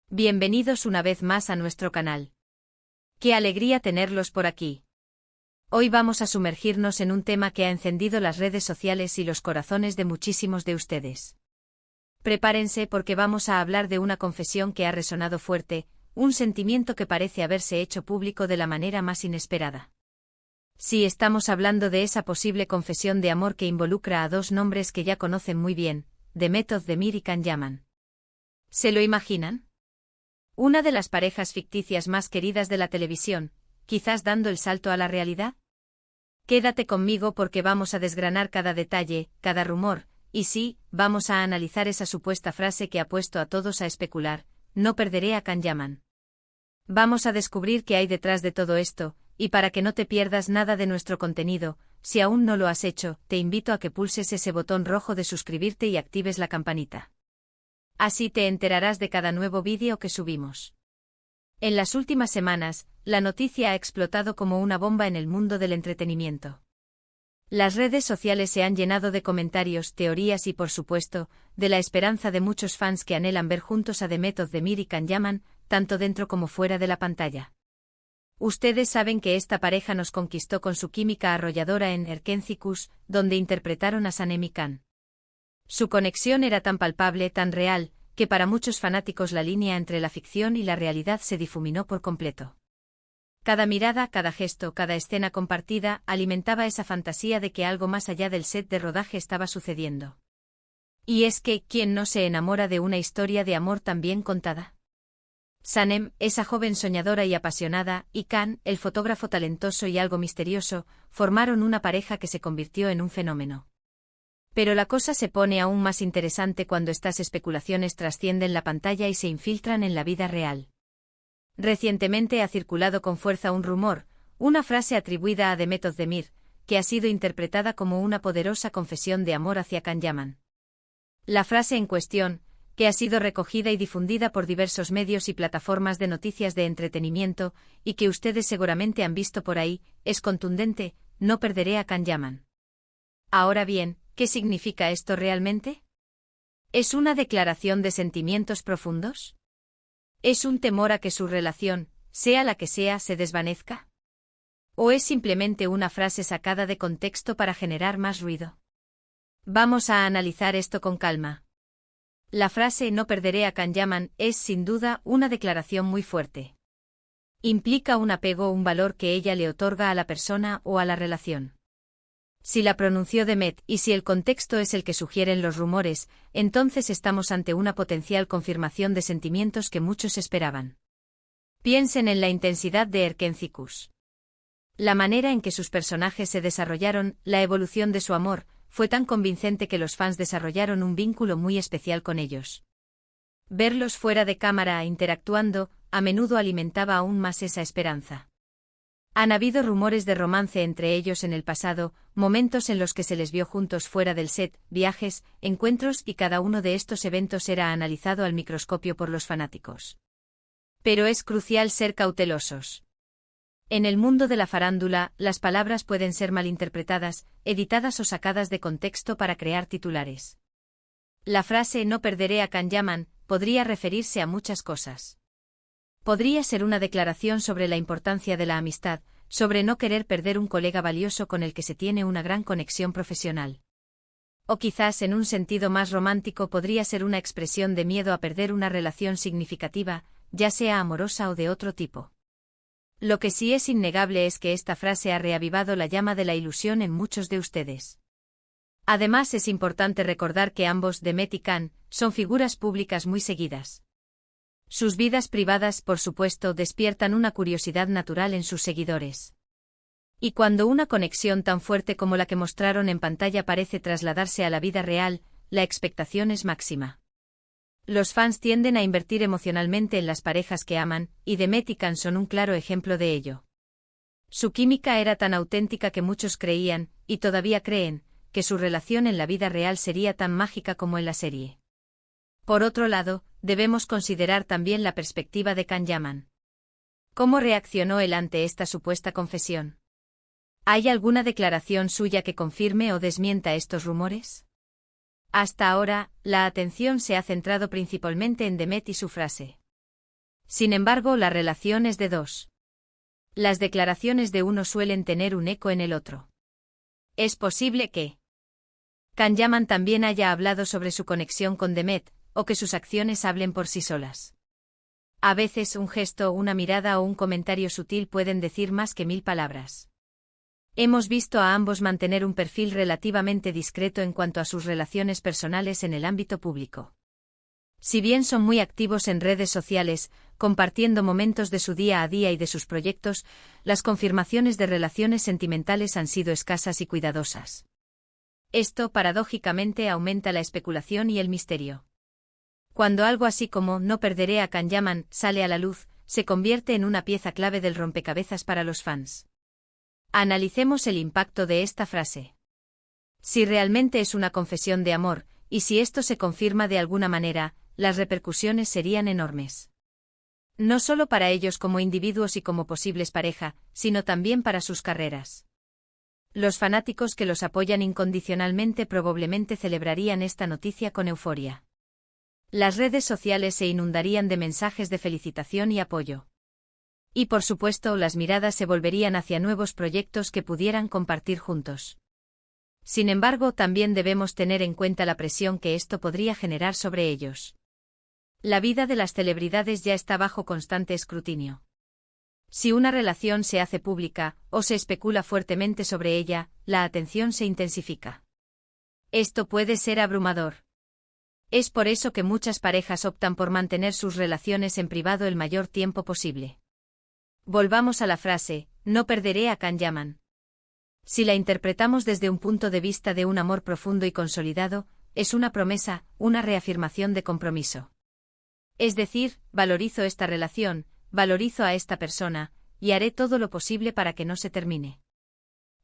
Bienvenidos una vez más a nuestro canal. ¡Qué alegría tenerlos por aquí! Hoy vamos a sumergirnos en un tema que ha encendido las redes sociales y los corazones de muchísimos de ustedes. Prepárense porque vamos a hablar de una confesión que ha resonado fuerte, un sentimiento que parece haberse hecho público de la manera más inesperada. Sí, estamos hablando de esa posible confesión de amor que involucra a dos nombres que ya conocen muy bien, Demet Özdemir y Can Yaman. ¿Se lo imaginan? Una de las parejas ficticias más queridas de la televisión, quizás dando el salto a la realidad. Quédate conmigo porque vamos a desgranar cada detalle, cada rumor, y sí, vamos a analizar esa supuesta frase que ha puesto a todos a especular: no perderé a Can Yaman. Vamos a descubrir qué hay detrás de todo esto, y para que no te pierdas nada de nuestro contenido, si aún no lo has hecho, te invito a que pulses ese botón rojo de suscribirte y actives la campanita. Así te enterarás de cada nuevo vídeo que subimos. En las últimas semanas, la noticia ha explotado como una bomba en el mundo del entretenimiento. Las redes sociales se han llenado de comentarios, teorías y, por supuesto, de la esperanza de muchos fans que anhelan ver juntos a Demet Özdemir y Can Yaman, tanto dentro como fuera de la pantalla. Ustedes saben que esta pareja nos conquistó con su química arrolladora en Erkenci, donde interpretaron a Sanem y Can. Su conexión era tan palpable, tan real, que para muchos fanáticos la línea entre la ficción y la realidad se difuminó por completo. Cada mirada, cada gesto, cada escena compartida alimentaba esa fantasía de que algo más allá del set de rodaje estaba sucediendo. Y es que, ¿quién no se enamora de una historia de amor tan bien contada? Sanem, esa joven soñadora y apasionada, y Can, el fotógrafo talentoso y algo misterioso, formaron una pareja que se convirtió en un fenómeno. Pero la cosa se pone aún más interesante cuando estas especulaciones trascienden la pantalla y se infiltran en la vida real. Recientemente ha circulado con fuerza un rumor, una frase atribuida a Demet Özdemir, que ha sido interpretada como una poderosa confesión de amor hacia Can Yaman. La frase en cuestión, que ha sido recogida y difundida por diversos medios y plataformas de noticias de entretenimiento, y que ustedes seguramente han visto por ahí, es contundente: no perderé a Can Yaman. Ahora bien, ¿qué significa esto realmente? ¿Es una declaración de sentimientos profundos? ¿Es un temor a que su relación, sea la que sea, se desvanezca? ¿O es simplemente una frase sacada de contexto para generar más ruido? Vamos a analizar esto con calma. La frase "no perderé a Can Yaman" es, sin duda, una declaración muy fuerte. Implica un apego o un valor que ella le otorga a la persona o a la relación. Si la pronunció Demet y si el contexto es el que sugieren los rumores, entonces estamos ante una potencial confirmación de sentimientos que muchos esperaban. Piensen en la intensidad de Erkenci. La manera en que sus personajes se desarrollaron, la evolución de su amor, fue tan convincente que los fans desarrollaron un vínculo muy especial con ellos. Verlos fuera de cámara interactuando, a menudo alimentaba aún más esa esperanza. Han habido rumores de romance entre ellos en el pasado, momentos en los que se les vio juntos fuera del set, viajes, encuentros, y cada uno de estos eventos era analizado al microscopio por los fanáticos. Pero es crucial ser cautelosos. En el mundo de la farándula, las palabras pueden ser malinterpretadas, editadas o sacadas de contexto para crear titulares. La frase "no perderé a Can Yaman" podría referirse a muchas cosas. Podría ser una declaración sobre la importancia de la amistad, sobre no querer perder un colega valioso con el que se tiene una gran conexión profesional. O quizás en un sentido más romántico podría ser una expresión de miedo a perder una relación significativa, ya sea amorosa o de otro tipo. Lo que sí es innegable es que esta frase ha reavivado la llama de la ilusión en muchos de ustedes. Además, es importante recordar que ambos, Demet y Can, son figuras públicas muy seguidas. Sus vidas privadas, por supuesto, despiertan una curiosidad natural en sus seguidores. Y cuando una conexión tan fuerte como la que mostraron en pantalla parece trasladarse a la vida real, la expectación es máxima. Los fans tienden a invertir emocionalmente en las parejas que aman, y Demet y Can son un claro ejemplo de ello. Su química era tan auténtica que muchos creían, y todavía creen, que su relación en la vida real sería tan mágica como en la serie. Por otro lado, debemos considerar también la perspectiva de Can Yaman. ¿Cómo reaccionó él ante esta supuesta confesión? ¿Hay alguna declaración suya que confirme o desmienta estos rumores? Hasta ahora, la atención se ha centrado principalmente en Demet y su frase. Sin embargo, la relación es de dos. Las declaraciones de uno suelen tener un eco en el otro. Es posible que Can Yaman también haya hablado sobre su conexión con Demet, o que sus acciones hablen por sí solas. A veces un gesto, una mirada o un comentario sutil pueden decir más que 1000 palabras. Hemos visto a ambos mantener un perfil relativamente discreto en cuanto a sus relaciones personales en el ámbito público. Si bien son muy activos en redes sociales, compartiendo momentos de su día a día y de sus proyectos, las confirmaciones de relaciones sentimentales han sido escasas y cuidadosas. Esto, paradójicamente, aumenta la especulación y el misterio. Cuando algo así como "no perderé a Can Yaman" sale a la luz, se convierte en una pieza clave del rompecabezas para los fans. Analicemos el impacto de esta frase. Si realmente es una confesión de amor, y si esto se confirma de alguna manera, las repercusiones serían enormes. No solo para ellos como individuos y como posibles pareja, sino también para sus carreras. Los fanáticos que los apoyan incondicionalmente probablemente celebrarían esta noticia con euforia. Las redes sociales se inundarían de mensajes de felicitación y apoyo. Y por supuesto, las miradas se volverían hacia nuevos proyectos que pudieran compartir juntos. Sin embargo, también debemos tener en cuenta la presión que esto podría generar sobre ellos. La vida de las celebridades ya está bajo constante escrutinio. Si una relación se hace pública, o se especula fuertemente sobre ella, la atención se intensifica. Esto puede ser abrumador. Es por eso que muchas parejas optan por mantener sus relaciones en privado el mayor tiempo posible. Volvamos a la frase, "no perderé a Can Yaman". Si la interpretamos desde un punto de vista de un amor profundo y consolidado, es una promesa, una reafirmación de compromiso. Es decir, valorizo esta relación, valorizo a esta persona, y haré todo lo posible para que no se termine.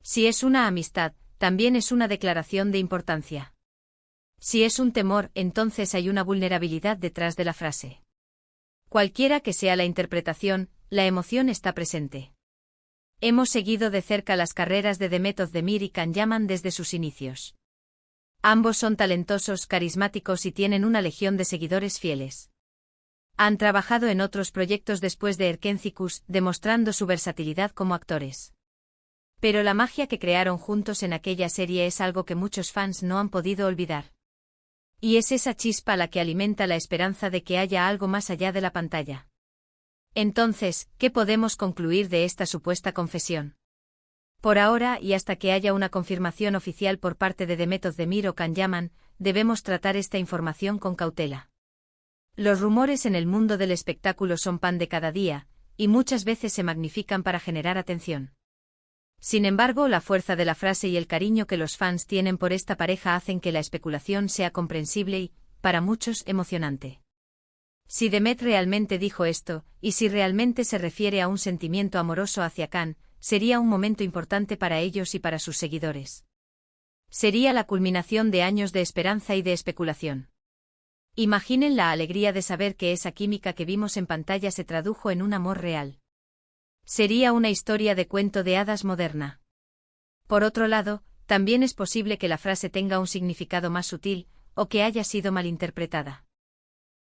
Si es una amistad, también es una declaración de importancia. Si es un temor, entonces hay una vulnerabilidad detrás de la frase. Cualquiera que sea la interpretación, la emoción está presente. Hemos seguido de cerca las carreras de Demet Özdemir y Can Yaman desde sus inicios. Ambos son talentosos, carismáticos y tienen una legión de seguidores fieles. Han trabajado en otros proyectos después de Erkencikus, demostrando su versatilidad como actores. Pero la magia que crearon juntos en aquella serie es algo que muchos fans no han podido olvidar. Y es esa chispa la que alimenta la esperanza de que haya algo más allá de la pantalla. Entonces, ¿qué podemos concluir de esta supuesta confesión? Por ahora, y hasta que haya una confirmación oficial por parte de Demet Özdemir o Can Yaman, debemos tratar esta información con cautela. Los rumores en el mundo del espectáculo son pan de cada día, y muchas veces se magnifican para generar atención. Sin embargo, la fuerza de la frase y el cariño que los fans tienen por esta pareja hacen que la especulación sea comprensible y, para muchos, emocionante. Si Demet realmente dijo esto, y si realmente se refiere a un sentimiento amoroso hacia Can, sería un momento importante para ellos y para sus seguidores. Sería la culminación de años de esperanza y de especulación. Imaginen la alegría de saber que esa química que vimos en pantalla se tradujo en un amor real. Sería una historia de cuento de hadas moderna. Por otro lado, también es posible que la frase tenga un significado más sutil, o que haya sido malinterpretada.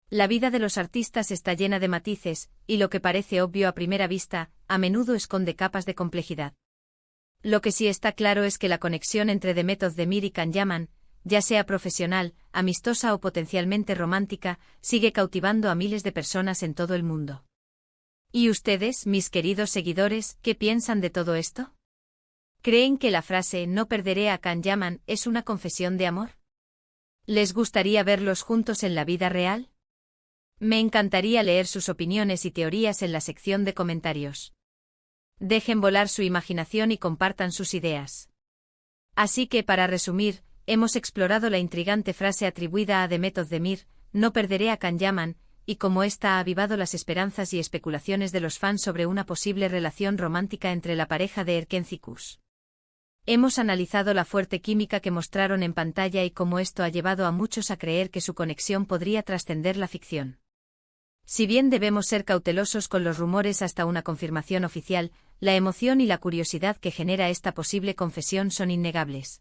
La vida de los artistas está llena de matices, y lo que parece obvio a primera vista, a menudo esconde capas de complejidad. Lo que sí está claro es que la conexión entre Demet Özdemir y Can Yaman, ya sea profesional, amistosa o potencialmente romántica, sigue cautivando a miles de personas en todo el mundo. ¿Y ustedes, mis queridos seguidores, qué piensan de todo esto? ¿Creen que la frase "no perderé a Can Yaman" es una confesión de amor? ¿Les gustaría verlos juntos en la vida real? Me encantaría leer sus opiniones y teorías en la sección de comentarios. Dejen volar su imaginación y compartan sus ideas. Así que, para resumir, hemos explorado la intrigante frase atribuida a Demet Özdemir, "no perderé a Can Yaman", y cómo esta ha avivado las esperanzas y especulaciones de los fans sobre una posible relación romántica entre la pareja de Erkencikus. Hemos analizado la fuerte química que mostraron en pantalla y cómo esto ha llevado a muchos a creer que su conexión podría trascender la ficción. Si bien debemos ser cautelosos con los rumores hasta una confirmación oficial, la emoción y la curiosidad que genera esta posible confesión son innegables.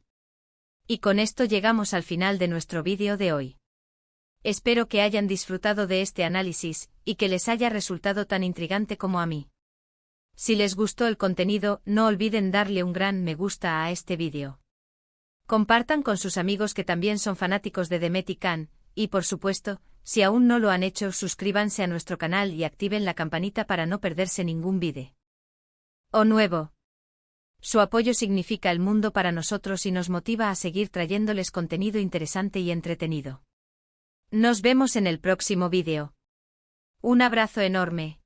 Y con esto llegamos al final de nuestro vídeo de hoy. Espero que hayan disfrutado de este análisis, y que les haya resultado tan intrigante como a mí. Si les gustó el contenido, no olviden darle un gran me gusta a este vídeo. Compartan con sus amigos que también son fanáticos de Demet y Can, y por supuesto, si aún no lo han hecho, suscríbanse a nuestro canal y activen la campanita para no perderse ningún vídeo nuevo. Su apoyo significa el mundo para nosotros y nos motiva a seguir trayéndoles contenido interesante y entretenido. Nos vemos en el próximo vídeo. Un abrazo enorme.